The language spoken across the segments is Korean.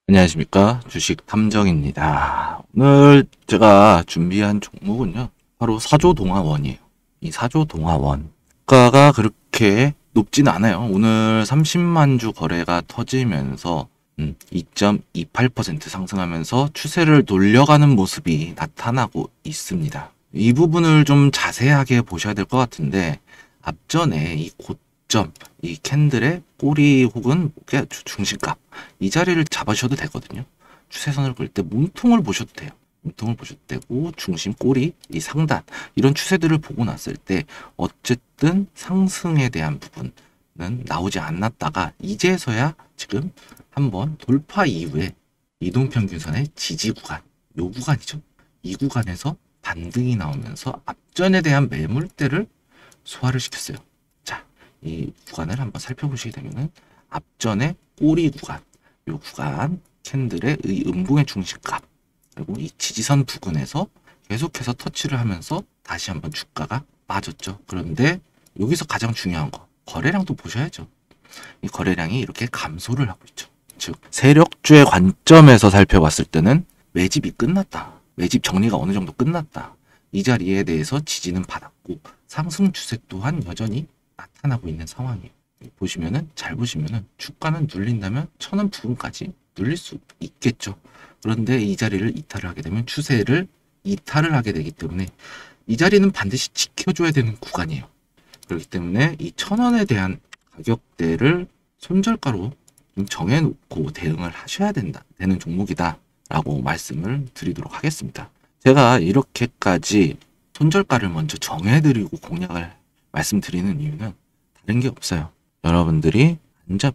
안녕하십니까. 주식 탐정입니다. 오늘 제가 준비한 종목은요, 바로 사조동화원이에요. 이 사조동화원 주가가 그렇게 높진 않아요. 오늘 30만 주 거래가 터지면서 2.28% 상승하면서 추세를 돌려가는 모습이 나타나고 있습니다. 이 부분을 좀 자세하게 보셔야 될 것 같은데, 앞전에 이 고점, 이 캔들의 꼬리 혹은 중심값, 이 자리를 잡으셔도 되거든요. 추세선을 그을 때 몸통을 보셔도 돼요. 몸통을 보셔도 되고, 중심, 꼬리, 이 상단, 이런 추세들을 보고 났을 때 어쨌든 상승에 대한 부분은 나오지 않았다가 이제서야 지금 한번 돌파 이후에 이동평균선의 지지 구간, 요 구간이죠. 이 구간에서 반등이 나오면서 앞전에 대한 매물대를 소화를 시켰어요. 자, 이 구간을 한번 살펴보시게 되면은 앞전의 꼬리 구간, 요 구간 캔들의 의 음봉의 중심값, 그리고 이 지지선 부근에서 계속해서 터치를 하면서 다시 한번 주가가 빠졌죠. 그런데 여기서 가장 중요한 거, 거래량도 보셔야죠. 이 거래량이 이렇게 감소를 하고 있죠. 즉 세력주의 관점에서 살펴봤을 때는 매집이 끝났다. 매집 정리가 어느 정도 끝났다. 이 자리에 대해서 지지는 받았고 상승 추세 또한 여전히 나타나고 있는 상황이에요. 보시면은 잘 보시면은 주가는 눌린다면 1000원 부근까지 눌릴 수 있겠죠. 그런데 이 자리를 이탈을 하게 되면 추세를 이탈을 하게 되기 때문에 이 자리는 반드시 지켜줘야 되는 구간이에요. 그렇기 때문에 이 1000원에 대한 가격대를 손절가로 좀 정해놓고 대응을 하셔야 되는 종목이다 라고 말씀을 드리도록 하겠습니다. 제가 이렇게까지 손절가를 먼저 정해드리고 공략을 말씀드리는 이유는 다른 게 없어요. 여러분들이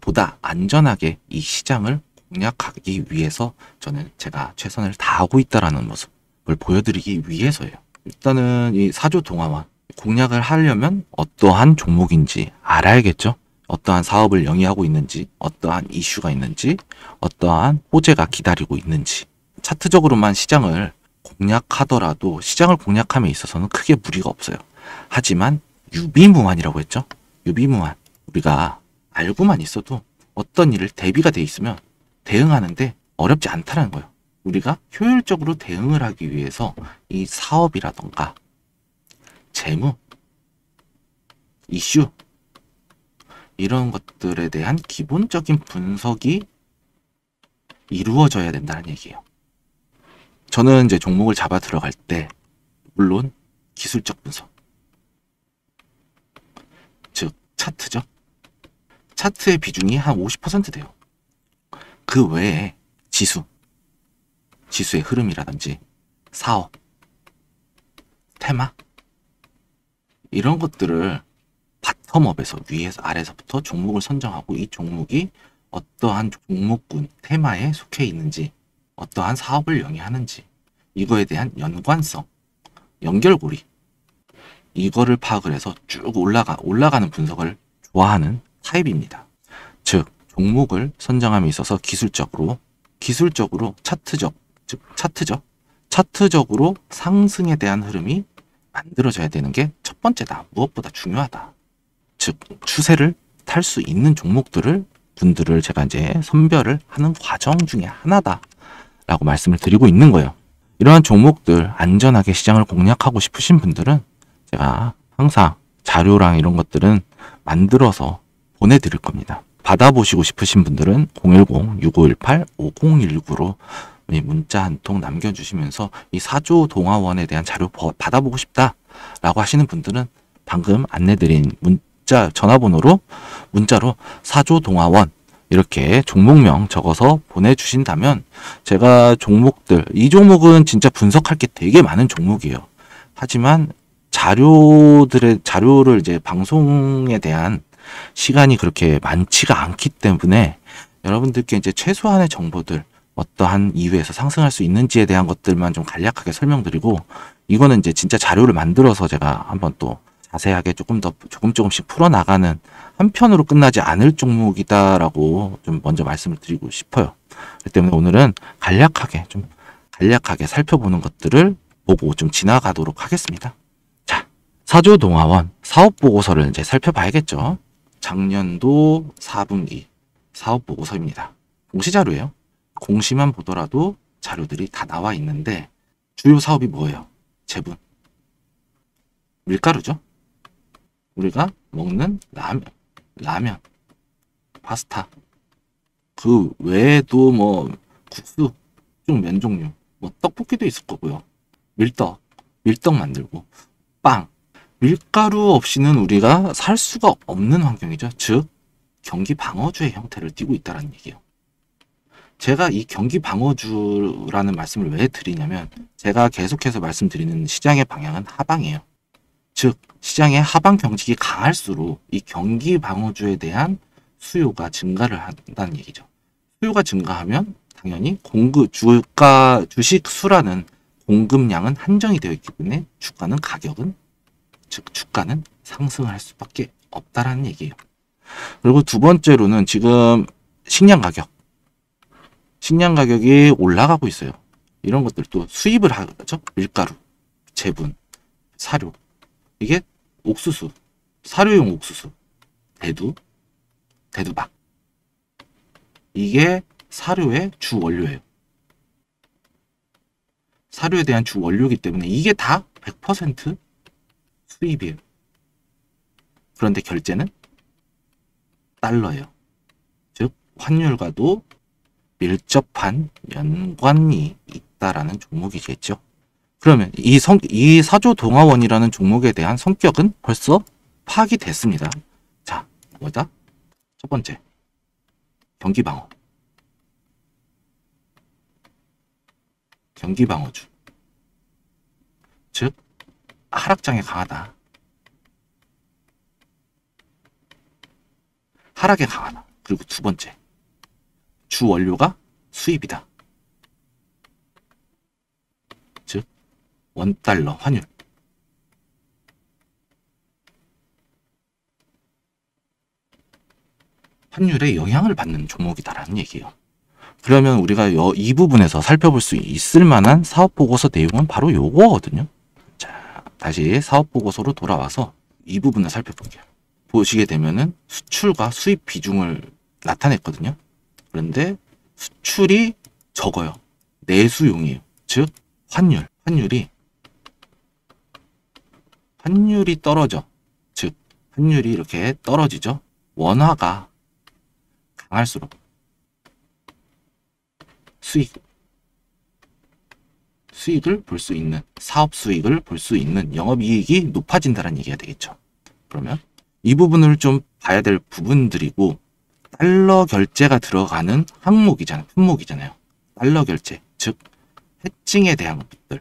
보다 안전하게 이 시장을 공략하기 위해서 저는 제가 최선을 다하고 있다는 모습을 보여드리기 위해서예요. 일단은 이 사조동화원 공략을 하려면 어떠한 종목인지 알아야겠죠. 어떠한 사업을 영위하고 있는지, 어떠한 이슈가 있는지, 어떠한 호재가 기다리고 있는지. 차트적으로만 시장을 공략하더라도 시장을 공략함에 있어서는 크게 무리가 없어요. 하지만 유비무환이라고 했죠. 유비무환. 우리가 알고만 있어도 어떤 일을 대비가 돼 있으면 대응하는데 어렵지 않다는 거예요. 우리가 효율적으로 대응을 하기 위해서 이 사업이라던가 재무, 이슈 이런 것들에 대한 기본적인 분석이 이루어져야 된다는 얘기예요. 저는 이제 종목을 잡아 들어갈 때 물론 기술적 분석, 즉 차트죠. 차트의 비중이 한 50% 돼요. 그 외에 지수의 흐름이라든지 사업, 테마 이런 것들을 바텀업에서 위에서 아래서부터 종목을 선정하고 이 종목이 어떠한 종목군 테마에 속해 있는지, 어떠한 사업을 영위하는지, 이거에 대한 연관성, 연결고리 이거를 파악을 해서 쭉 올라가는 분석을 좋아하는 타입입니다. 즉 종목을 선정함에 있어서 기술적으로 차트적으로 상승에 대한 흐름이 만들어져야 되는 게 첫 번째다. 무엇보다 중요하다. 즉 추세를 탈 수 있는 분들을 제가 이제 선별을 하는 과정 중에 하나다라고 말씀을 드리고 있는 거예요. 이러한 종목들 안전하게 시장을 공략하고 싶으신 분들은 제가 항상 자료랑 이런 것들은 만들어서 보내드릴 겁니다. 받아보시고 싶으신 분들은 010-6518-5019로 문자 한 통 남겨주시면서 이 사조동화원에 대한 자료 받아보고 싶다라고 하시는 분들은 방금 안내드린 전화번호로 문자로 사조동화원 이렇게 종목명 적어서 보내주신다면 제가 이 종목은 진짜 분석할 게 되게 많은 종목이에요. 하지만 자료를 이제 방송에 대한 시간이 그렇게 많지가 않기 때문에 여러분들께 이제 최소한의 정보들 어떠한 이유에서 상승할 수 있는지에 대한 것들만 좀 간략하게 설명드리고 이거는 이제 진짜 자료를 만들어서 제가 한번 또 자세하게 조금씩 풀어나가는 한편으로 끝나지 않을 종목이다라고 좀 먼저 말씀을 드리고 싶어요. 그렇기 때문에 오늘은 간략하게 살펴보는 것들을 보고 좀 지나가도록 하겠습니다. 자, 사조동화원 사업보고서를 이제 살펴봐야겠죠. 작년도 4분기 사업보고서입니다. 공시자료예요. 공시만 보더라도 자료들이 다 나와 있는데 주요 사업이 뭐예요? 제분. 밀가루죠. 우리가 먹는 라면, 파스타. 그 외에도 뭐 국수, 좀 면 종류, 뭐 떡볶이도 있을 거고요. 밀떡 만들고 빵. 밀가루 없이는 우리가 살 수가 없는 환경이죠. 즉 경기 방어주의 형태를 띠고 있다는 얘기예요. 제가 이 경기 방어주라는 말씀을 왜 드리냐면 제가 계속해서 말씀드리는 시장의 방향은 하방이에요. 즉 시장의 하방 경직이 강할수록 이 경기 방어주에 대한 수요가 증가를 한다는 얘기죠. 수요가 증가하면 당연히 주식 수라는 공급량은 한정이 되어 있기 때문에 주가는 상승할 수밖에 없다라는 얘기예요. 그리고 두 번째로는 지금 식량 가격이 올라가고 있어요. 이런 것들도 수입을 하죠. 밀가루, 제분, 사료. 이게 옥수수, 사료용 옥수수, 대두박. 이게 사료의 주 원료예요. 사료에 대한 주 원료이기 때문에 이게 다 100% 수입이에요. 그런데 결제는 달러예요. 즉 환율과도 밀접한 연관이 있다라는 종목이겠죠. 그러면 이 사조동화원이라는 종목에 대한 성격은 벌써 파악이 됐습니다. 자, 뭐다? 첫 번째, 경기방어. 경기방어주. 즉, 하락장에 강하다. 하락에 강하다. 그리고 두 번째, 주 원료가 수입이다. 즉, 원달러 환율. 환율에 영향을 받는 종목이다라는 얘기예요. 그러면 우리가 이 부분에서 살펴볼 수 있을 만한 사업보고서 내용은 바로 요거거든요. 자, 다시 사업보고서로 돌아와서 이 부분을 살펴볼게요. 보시게 되면은 수출과 수입 비중을 나타냈거든요. 그런데 수출이 적어요. 내수용이에요. 즉 환율이 떨어져. 즉 환율이 이렇게 떨어지죠. 원화가 강할수록 수익을 볼 수 있는, 사업 수익을 볼 수 있는 영업이익이 높아진다는 얘기가 되겠죠. 그러면 이 부분을 좀 봐야 될 부분들이고, 달러 결제가 들어가는 품목이잖아요. 달러 결제, 즉 해칭에 대한 것들,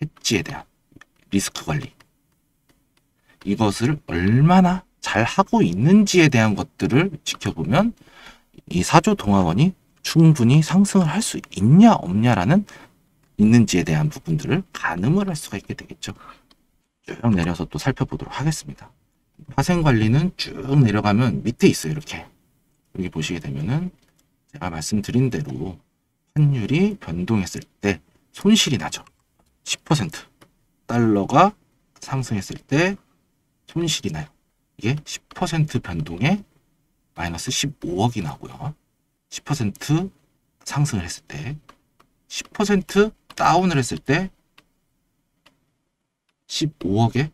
해지에 대한 리스크 관리, 이것을 얼마나 잘 하고 있는지에 대한 것들을 지켜보면 이 사조동화원이 충분히 상승을 할 수 있냐 없냐라는, 있는지에 대한 부분들을 가늠을 할 수가 있게 되겠죠. 쭉 내려서 또 살펴보도록 하겠습니다. 화생관리는 쭉 내려가면 밑에 있어요. 이렇게 여기 보시게 되면은 제가 말씀드린 대로 환율이 변동했을 때 손실이 나죠. 10% 달러가 상승했을 때 손실이 나요. 이게 10% 변동에 마이너스 15억이 나고요. 10% 상승을 했을 때, 10% 다운을 했을 때 15억의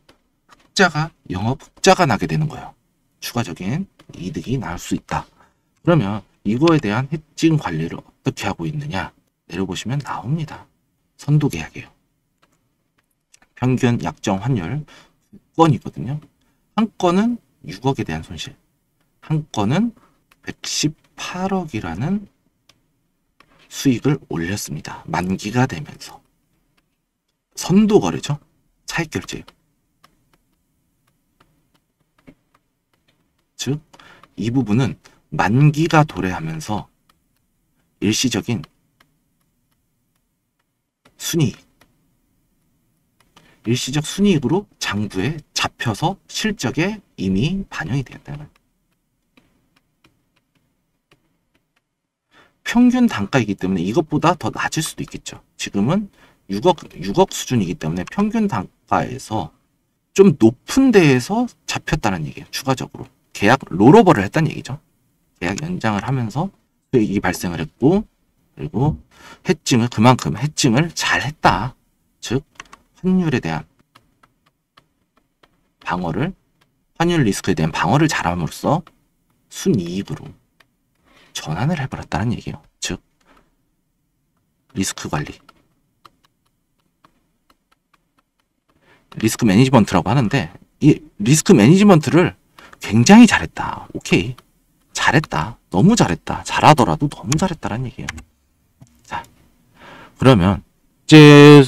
영업 흑자가 나게 되는 거예요. 추가적인 이득이 나올 수 있다. 그러면 이거에 대한 해칭 관리를 어떻게 하고 있느냐, 내려보시면 나옵니다. 선도 계약이에요. 평균 약정 환율 9건이거든요. 한 건은 6억에 대한 손실, 한 건은 118억이라는 수익을 올렸습니다. 만기가 되면서. 선도 거래죠. 차익 결제. 즉, 이 부분은 만기가 도래하면서 일시적인 일시적 순이익으로 장부에 잡혀서 실적에 이미 반영이 되었다는 거예요. 평균 단가이기 때문에 이것보다 더 낮을 수도 있겠죠. 지금은 6억 수준이기 때문에 평균 단가에서 좀 높은 데에서 잡혔다는 얘기예요. 추가적으로 계약 롤오버를 했다는 얘기죠. 계약 연장을 하면서 수익이 발생을 했고, 그리고 그만큼 해칭을 잘 했다. 즉, 환율에 대한 환율 리스크에 대한 방어를 잘함으로써 순이익으로 전환을 해버렸다는 얘기예요. 즉, 리스크 관리. 리스크 매니지먼트라고 하는데, 이 리스크 매니지먼트를 굉장히 잘했다. 오케이. 잘했다. 너무 잘했다. 잘하더라도 너무 잘했다라는 얘기예요. 자, 그러면 이제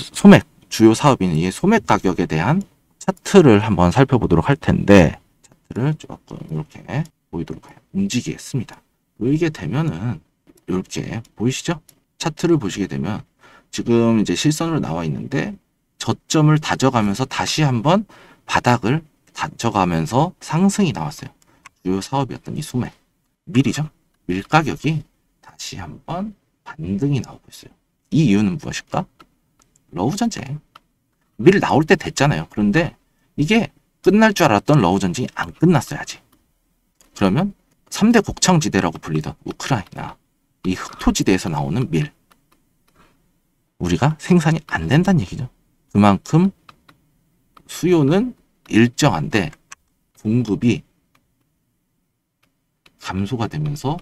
주요 사업인 이 소맥 가격에 대한 차트를 한번 살펴보도록 할 텐데, 차트를 조금 이렇게 보이도록 해요. 움직이겠습니다. 보이게 되면은 이렇게 보이시죠? 차트를 보시게 되면 지금 이제 실선으로 나와 있는데 저점을 다져가면서 다시 한번 바닥을 다져가면서 상승이 나왔어요. 주요 사업이었던 이 소맥. 밀이죠. 밀 가격이 다시 한번 반등이 나오고 있어요. 이 이유는 무엇일까? 러우 전쟁. 밀 나올 때 됐잖아요. 그런데 이게 끝날 줄 알았던 러우 전쟁이 안 끝났어야지. 그러면 3대 곡창지대라고 불리던 우크라이나, 이 흑토지대에서 나오는 밀. 우리가 생산이 안 된다는 얘기죠. 그만큼 수요는 일정한데 공급이 감소가 되면서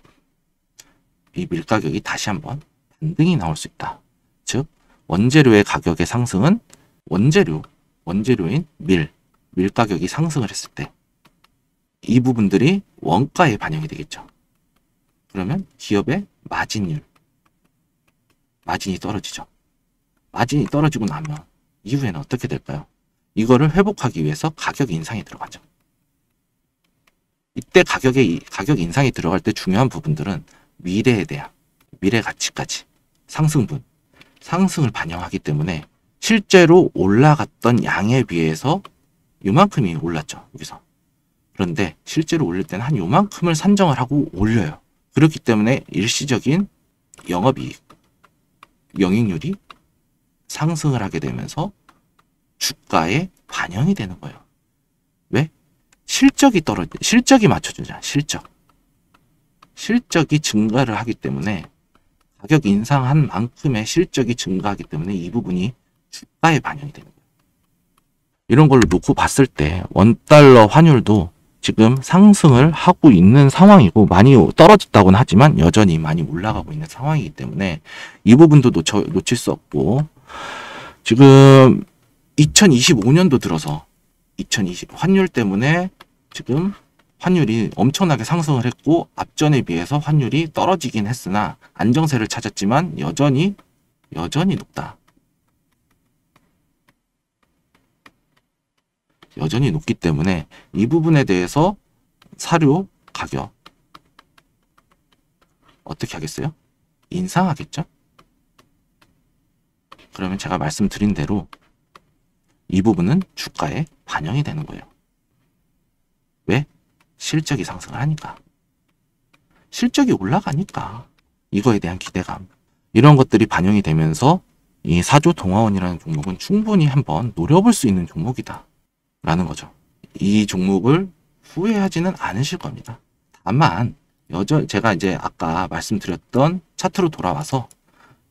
이 밀 가격이 다시 한번 반등이 나올 수 있다. 즉, 원재료의 가격의 상승은 원재료인 밀 가격이 상승을 했을 때 이 부분들이 원가에 반영이 되겠죠. 그러면 기업의 마진이 떨어지죠. 마진이 떨어지고 나면 이후에는 어떻게 될까요? 이거를 회복하기 위해서 가격 인상이 들어가죠. 이때 가격 인상이 들어갈 때 중요한 부분들은 미래 가치까지 상승을 반영하기 때문에 실제로 올라갔던 양에 비해서 요만큼이 올랐죠. 여기서. 그런데 실제로 올릴 때는 한 요만큼을 산정을 하고 올려요. 그렇기 때문에 일시적인 영익률이 상승을 하게 되면서 주가에 반영이 되는 거예요. 왜? 실적이 맞춰주잖아. 실적이 증가를 하기 때문에 가격 인상한 만큼의 실적이 증가하기 때문에 이 부분이 주가에 반영이 되는 거예요. 이런 걸로 놓고 봤을 때 원달러 환율도 지금 상승을 하고 있는 상황이고 많이 떨어졌다고는 하지만 여전히 많이 올라가고 있는 상황이기 때문에 이 부분도 놓칠 수 없고, 지금 2025년도 들어서 환율 때문에 지금 환율이 엄청나게 상승을 했고 앞전에 비해서 환율이 떨어지긴 했으나 안정세를 찾았지만 여전히 높다. 여전히 높기 때문에 이 부분에 대해서 사료 가격 어떻게 하겠어요? 인상하겠죠? 그러면 제가 말씀드린 대로 이 부분은 주가에 반영이 되는 거예요. 왜? 실적이 상승을 하니까. 실적이 올라가니까. 이거에 대한 기대감. 이런 것들이 반영이 되면서 이 사조 동아원이라는 종목은 충분히 한번 노려볼 수 있는 종목이다. 라는 거죠. 이 종목을 후회하지는 않으실 겁니다. 다만 제가 이제 아까 말씀드렸던 차트로 돌아와서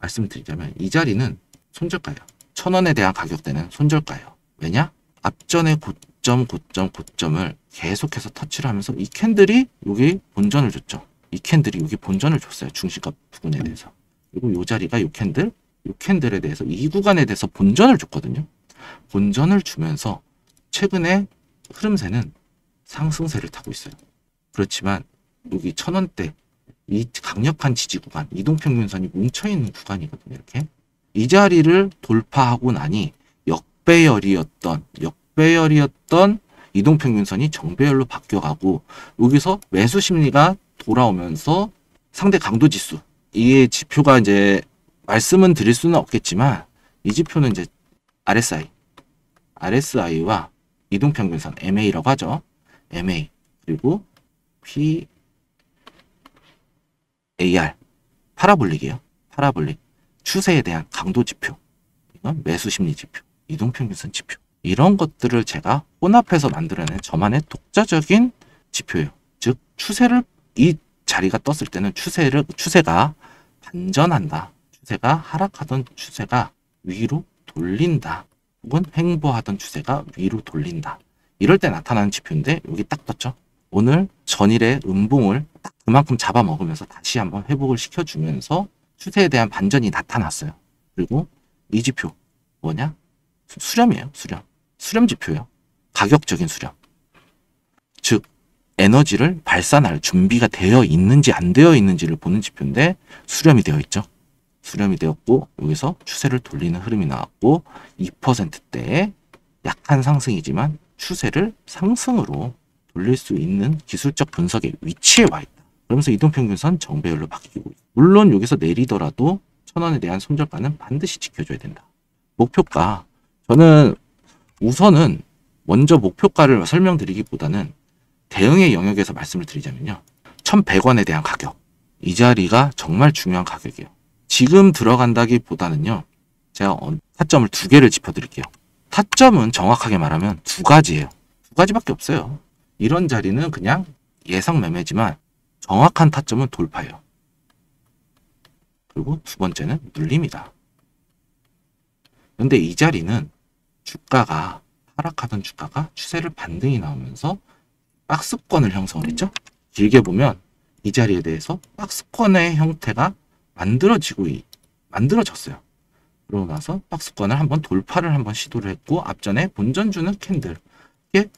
말씀드리자면 이 자리는 손절가예요. 1,000원에 대한 가격대는 손절가예요. 왜냐? 앞전에 고점을 계속해서 터치를 하면서 이 캔들이 여기 본전을 줬죠. 이 캔들이 여기 본전을 줬어요. 중시가 부분에 대해서. 그리고 이 자리가 이 캔들에 대해서 이 구간에 대해서 본전을 줬거든요. 본전을 주면서 최근에 흐름세는 상승세를 타고 있어요. 그렇지만 여기 1,000원대 이 강력한 지지 구간, 이동평균선이 뭉쳐있는 구간이거든요. 이렇게 이 자리를 돌파하고 나니 역배열이었던 이동평균선이 정배열로 바뀌어가고 여기서 매수 심리가 돌아오면서 상대 강도지수, 이 지표가 이제 말씀은 드릴 수는 없겠지만 이 지표는 이제 RSI와 이동평균선 MA라고 하죠. MA 그리고 PAR 파라볼릭이에요. 파라볼릭 추세에 대한 강도 지표, 이건 매수 심리 지표, 이동평균선 지표, 이런 것들을 제가 혼합해서 만들어낸 저만의 독자적인 지표예요. 즉 추세를 자리가 떴을 때는 추세가 반전한다. 추세가 하락하던 추세가 위로 돌린다. 혹은 횡보하던 추세가 위로 돌린다. 이럴 때 나타나는 지표인데 여기 딱 떴죠. 오늘 전일의 음봉을 딱 그만큼 잡아먹으면서 다시 한번 회복을 시켜주면서 추세에 대한 반전이 나타났어요. 그리고 이 지표 뭐냐? 수렴이에요. 수렴 지표예요. 가격적인 수렴. 즉 에너지를 발산할 준비가 되어 있는지 안 되어 있는지를 보는 지표인데 수렴이 되어 있죠. 수렴이 되었고 여기서 추세를 돌리는 흐름이 나왔고 2%대의 약한 상승이지만 추세를 상승으로 돌릴 수 있는 기술적 분석의 위치에 와 있다. 그러면서 이동평균선 정배열로 바뀌고 있다. 물론 여기서 내리더라도 1000원에 대한 손절가는 반드시 지켜줘야 된다. 목표가 저는 우선은 먼저 목표가를 설명드리기보다는 대응의 영역에서 말씀을 드리자면요. 1100원에 대한 가격. 이 자리가 정말 중요한 가격이에요. 지금 들어간다기보다는요. 제가 타점을 두 개를 짚어드릴게요. 타점은 정확하게 말하면 두 가지예요. 두 가지밖에 없어요. 이런 자리는 그냥 예상 매매지만 정확한 타점은 돌파예요. 그리고 두 번째는 눌림이다. 근데 이 자리는 주가가 하락하던 주가가 추세를 반등이 나오면서 박스권을 형성을 했죠. 길게 보면 이 자리에 대해서 박스권의 형태가 만들어졌어요. 그러고 나서 박스권을 한번 돌파를 한번 시도를 했고 앞전에 본전 주는 캔들, 이게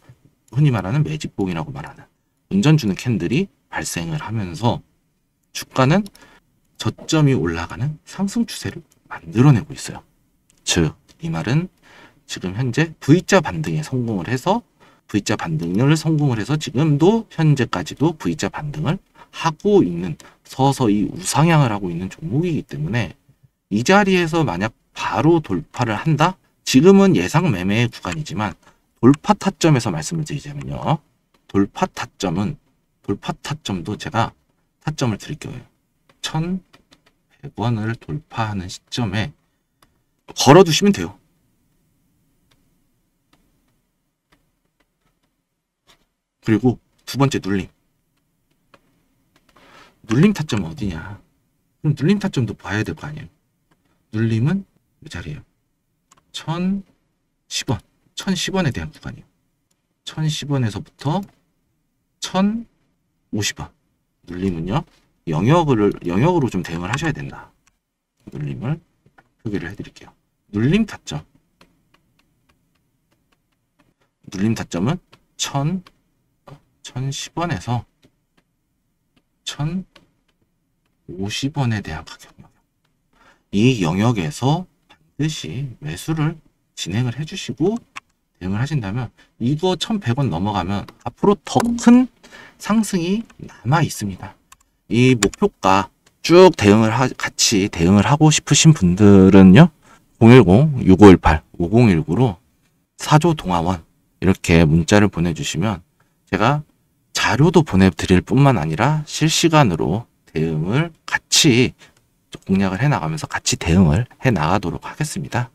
흔히 말하는 매집봉이라고 말하는 본전 주는 캔들이 발생을 하면서 주가는 저점이 올라가는 상승 추세를 만들어내고 있어요. 즉, 이 말은 지금 현재 V자 반등에 성공을 해서 지금도 현재까지도 V자 반등을 하고 있는 서서히 우상향을 하고 있는 종목이기 때문에 이 자리에서 만약 바로 돌파를 한다? 지금은 예상 매매의 구간이지만 돌파 타점에서 말씀을 드리자면요. 돌파 타점도 제가 타점을 드릴 거예요. 1100원을 돌파하는 시점에 걸어두시면 돼요. 그리고 두 번째 눌림 타점은 어디냐? 그럼 눌림 타점도 봐야 될 거 아니에요. 눌림은 이 자리예요. 1010원. 1010원에 대한 구간이에요. 1010원에서부터 1050원. 눌림은요. 영역으로 좀 대응을 하셔야 된다. 눌림을 표기를 해드릴게요. 눌림 타점은 1010원에서 1050원에 대한 가격 영역. 이 영역에서 반드시 매수를 진행을 해주시고 대응을 하신다면 이거 1100원 넘어가면 앞으로 더 큰 상승이 남아 있습니다. 이 목표가 쭉 같이 대응을 하고 싶으신 분들은요. 010-6518-5019로 4조 동아원 이렇게 문자를 보내주시면 제가 자료도 보내드릴 뿐만 아니라 실시간으로 대응을 같이 공략을 해나가면서 같이 대응을 해나가도록 하겠습니다.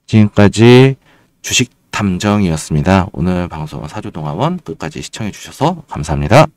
지금까지 주식 탐정이었습니다. 오늘 방송 사조동아원 끝까지 시청해 주셔서 감사합니다.